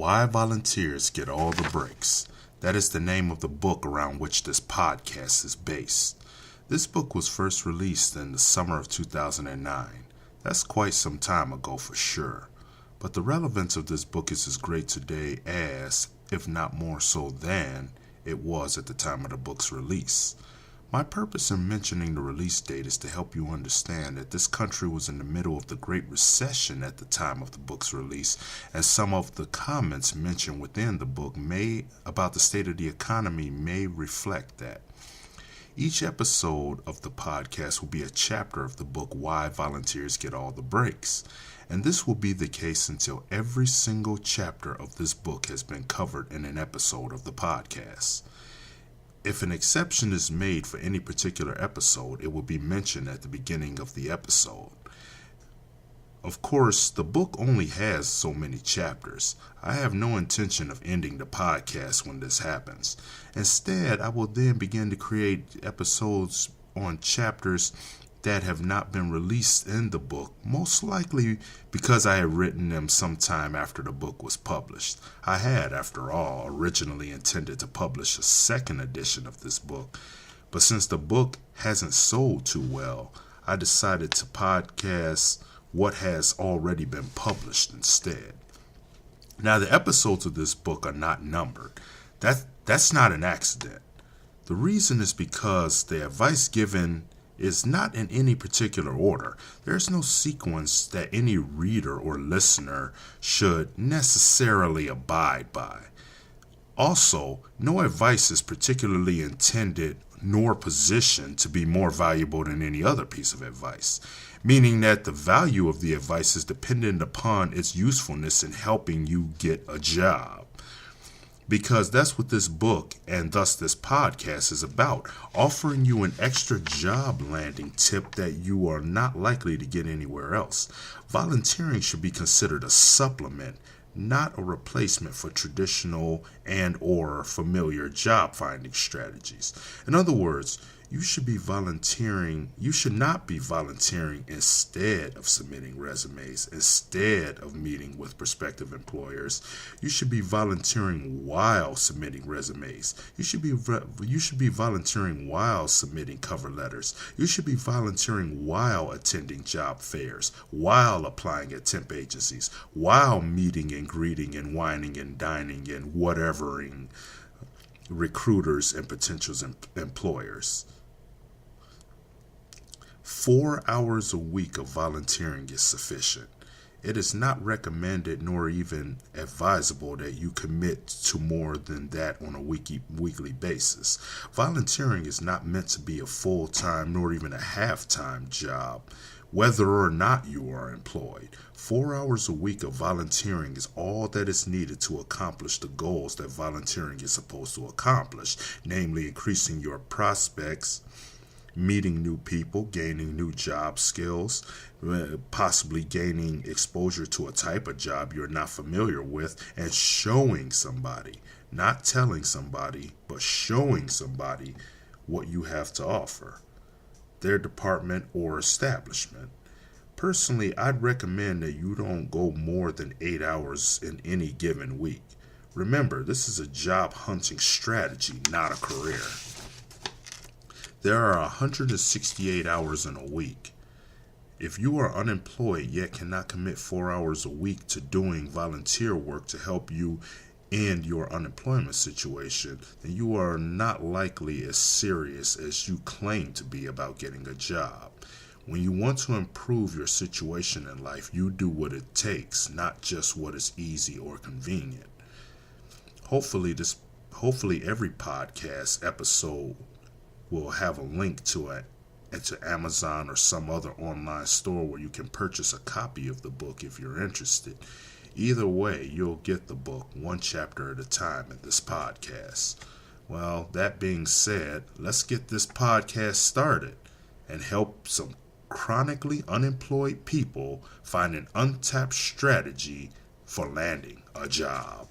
Why Volunteers Get All the Breaks. That is the name of the book around which this podcast is based. This book was first released in the summer of 2009. That's quite some time ago for sure. But the relevance of this book is as great today as, if not more so than, it was at the time of the book's release. My purpose in mentioning the release date is to help you understand that this country was in the middle of the Great Recession at the time of the book's release, and some of the comments mentioned within the book about the state of the economy may reflect that. Each episode of the podcast will be a chapter of the book Why Volunteers Get All the Breaks, and this will be the case until every single chapter of this book has been covered in an episode of the podcast. If an exception is made for any particular episode, it will be mentioned at the beginning of the episode. Of course, the book only has so many chapters. I have no intention of ending the podcast when this happens. Instead, I will then begin to create episodes on chapters that have not been released in the book, most likely because I had written them sometime after the book was published. I had, after all, originally intended to publish a second edition of this book, but since the book hasn't sold too well, I decided to podcast what has already been published instead. Now, the episodes of this book are not numbered. That's not an accident. The reason is because the advice given is not in any particular order. There's no sequence that any reader or listener should necessarily abide by. Also, no advice is particularly intended nor positioned to be more valuable than any other piece of advice, meaning that the value of the advice is dependent upon its usefulness in helping you get a job. Because that's what this book and thus this podcast is about, offering you an extra job landing tip that you are not likely to get anywhere else. Volunteering should be considered a supplement, not a replacement for traditional and or familiar job finding strategies. In other words, you should not be volunteering instead of submitting resumes, instead of meeting with prospective employers. You should be volunteering while submitting resumes. You should be volunteering while submitting cover letters. You should be volunteering while attending job fairs, while applying at temp agencies, while meeting and greeting and whining and dining and whatevering recruiters and potential employers. 4 hours a week of volunteering is sufficient. It is not recommended nor even advisable that you commit to more than that on a weekly basis. Volunteering is not meant to be a full-time nor even a half-time job, whether or not you are employed. 4 hours a week of volunteering is all that is needed to accomplish the goals that volunteering is supposed to accomplish, namely increasing your prospects, meeting new people, gaining new job skills, possibly gaining exposure to a type of job you're not familiar with, and showing somebody, not telling somebody, but showing somebody what you have to offer, their department or establishment. Personally, I'd recommend that you don't go more than 8 hours in any given week. Remember, this is a job hunting strategy, not a career. There are 168 hours in a week. If you are unemployed yet cannot commit 4 hours a week to doing volunteer work to help you end your unemployment situation, then you are not likely as serious as you claim to be about getting a job. When you want to improve your situation in life, you do what it takes, not just what is easy or convenient. Hopefully every podcast episode will have a link to Amazon or some other online store where you can purchase a copy of the book if you're interested. Either way, you'll get the book one chapter at a time in this podcast. Well, that being said, let's get this podcast started and help some chronically unemployed people find an untapped strategy for landing a job.